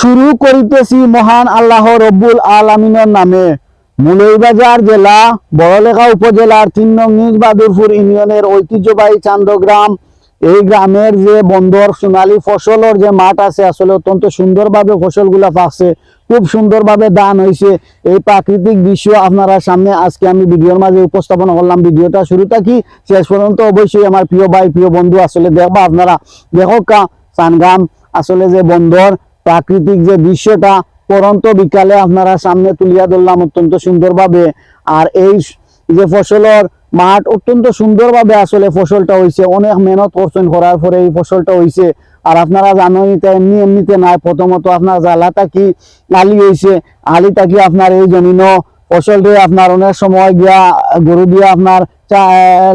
শুরু করিতেছি মহান আল্লাহ রব্বুল আলামিনের নামে। মৌলভীবাজার জেলা বড়লেখা উপজেলার ৩ নং নিজ বাদুরপুর ইউনিয়নের ঐতিহ্যবাহী চান্দগ্রাম, এই গ্রামের যে বন্দর সোনালী ফসলের যে মাঠ আছে, আসলে অত্যন্ত সুন্দরভাবে ফসলগুলা পাকছে, খুব সুন্দরভাবে ধান হয়েছে। এই প্রাকৃতিক দৃশ্য আপনারা সামনে আজকে আমি ভিডিওর মাঝে উপস্থাপন করলাম। ভিডিওটা শুরু থাকি শেষ পর্যন্ত অবশ্যই আমার প্রিয় ভাই প্রিয় বন্ধু আসলে দেখবা আপনারা। দেখো চান্দগ্রাম আসলে যে বন্দর প্রাকৃতিক যে দৃশ্যটা পরন্ত বিকালে আপনারা সামনে তুলিয়া ধরলাম অত্যন্ত সুন্দরভাবে। আর এই যে ফসলের মাঠ অত্যন্ত সুন্দরভাবে আসলে ফসলটা হয়েছে, অনেক মেহনত করছেন, করার পরে এই ফসলটা হয়েছে। আর আপনারা জানেন এমনিতে নাই, প্রথমত আপনার জ্বালা থাকি আলি হয়েছে, আলি থাকি আপনার এই জমিন ফসলটা আপনার অনেক সময় গিয়া গরু দিয়া আপনার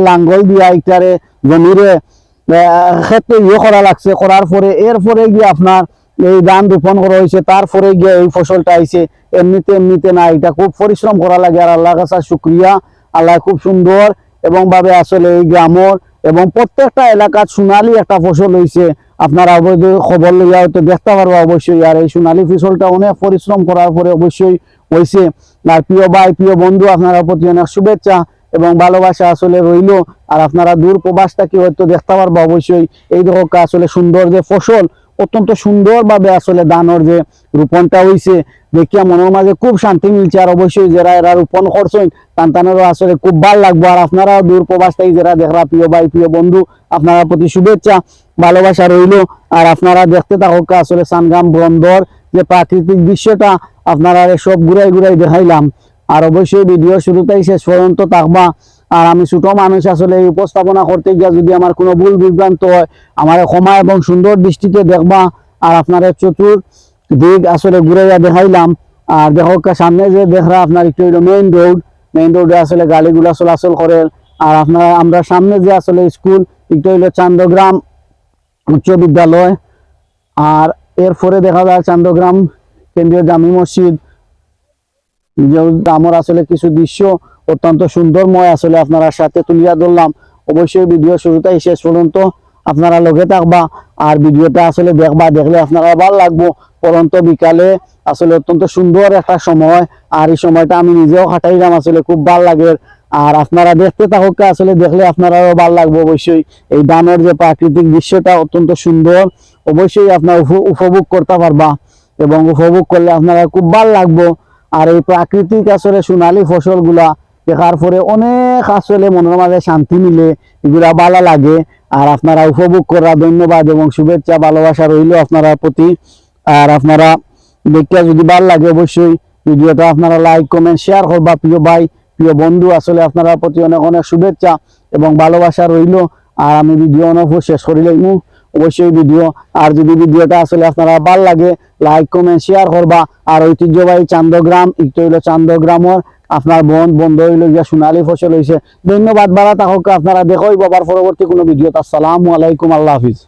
লাঙ্গল দিয়া ইটারে জমিরে ক্ষেত্রে করা লাগছে, করার পরে এরপরে গিয়ে আপনার এই ধান রোপণ করা হয়েছে, তারপরে গিয়ে এই ফসলটা আইছে। এমনিতে না, এটা খুব পরিশ্রম করা লাগে। আর আল্লাহর কাছে শুকরিয়া, আল্লাহ খুব সুন্দর এবং ভাবে আসলে এই গ্রামের এবং প্রত্যেকটা এলাকার সোনালী একটা ফসল হয়েছে। আপনারা খবর লইয়া হয়তো দেখতে পারবো অবশ্যই। আর এই সোনালী ফসলটা অনেক পরিশ্রম করার পরে অবশ্যই হয়েছে। আর প্রিয় ভাই প্রিয় বন্ধু, আপনারা প্রতি অনেক শুভেচ্ছা এবং ভালোবাসা আসলে রইল। আর আপনারা দূর প্রবাসটা কি হয়তো দেখতে পারবো অবশ্যই। এই দেখো আসলে সুন্দর যে ফসল, অত্যন্ত সুন্দরভাবে আসলে ধানের যে রোপণটা হয়েছে, দেখিয়া মনের মাঝে খুব শান্তি মিলছে। আর অবশ্যই যারা এরা রোপণ করছেন তাদেরও আসলে খুব ভালো লাগবো। আর আপনারা দূর প্রবাস থেকে যারা দেখরা প্রিয় ভাই প্রিয় বন্ধু, আপনারা প্রতি শুভেচ্ছা ভালোবাসা রইল। আর আপনারা দেখতে থাকুক আসলে চান্দগ্রাম বন্দর যে প্রাকৃতিক দৃশ্যটা আপনারা সব ঘুরাই ঘুরাই দেখাইলাম। আর অবশ্যই ভিডিও শুরুতেই শেষ পর্যন্ত থাকবা। আর আমি ছোট মানুষ, আসলে এই উপস্থাপনা করতে গিয়ে যদি আমার কোনো ভুল বিভ্রান্ত হয় আমার ক্ষমা এবং সুন্দর দৃষ্টিতে দেখবা। আর আপনারা চতুর দিক আসলে ঘুরে দেখাইলাম। আর দেখো সামনে যে দেখরা আপনার একটু হইলো মেইন রোডে আসলে গাড়িগুলা চলাচল করে। আর আপনারা আমরা সামনে যে আসলে স্কুল একটু হইলো চান্দগ্রাম উচ্চ বিদ্যালয়। আর এরপরে দেখা যায় চান্দগ্রাম কেন্দ্রীয় জামি মসজিদ। আমার আসলে কিছু দৃশ্য অত্যন্ত সুন্দরময় আসলে আপনারা সাথে তুলিয়া ধরলাম। অবশ্যই ভিডিও শুরুতেই শেষ পর্যন্ত আপনারা লগে থাকবা। আর ভিডিওটা আসলে দেখবা, দেখলে আপনারা ভালো লাগবো। পরন্ত বিকালে আসলে অত্যন্ত সুন্দর একটা সময়। আর এই সময়টা আমি নিজেও কাটাইলাম, আসলে খুব ভালো লাগে। আর আপনারা দেখতে থাকুক, আসলে দেখলে আপনারাও ভালো লাগবে অবশ্যই। এই ধানের যে প্রাকৃতিক দৃশ্যটা অত্যন্ত সুন্দর, অবশ্যই আপনারা উপভোগ করতে পারবা এবং উপভোগ করলে আপনারা খুব ভালো লাগবো। আর এই প্রাকৃতিক আসলে সোনালী ফসলগুলা দেখার পরে অনেক আসলে মনের মাঝে শান্তি মিলে, এগুলা ভালো লাগে। আর আপনারা উপভোগ করা ধন্যবাদ এবং শুভেচ্ছা ভালোবাসা রইল আপনারা প্রতি। আর আপনারা দেখতে যদি ভালো লাগে অবশ্যই ভিডিওটা আপনারা লাইক কমেন্ট শেয়ার করবা। প্রিয় ভাই প্রিয় বন্ধু, আসলে আপনারা প্রতি অনেক অনেক শুভেচ্ছা এবং ভালোবাসা রইল। আর আমি ভিডিও অনেক শেষ করিলাম অবশ্যই ভিডিও। আর যদি ভিডিওটা আসলে আপনারা ভালো লাগে লাইক কমেন্ট শেয়ার করবা। আর ঐতিহ্যবাহী চান্দগ্রাম একটু হইলো চান্দগ্রামের আপনার বন্ধ হইল গিয়া সোনালী ফসল হয়েছে। ধন্যবাদ, বাড়া থাকুক। আপনারা দেখো আবার পরবর্তী কোনো ভিডিওতে। আসসালামু আলাইকুম, আল্লাহ হাফিজ।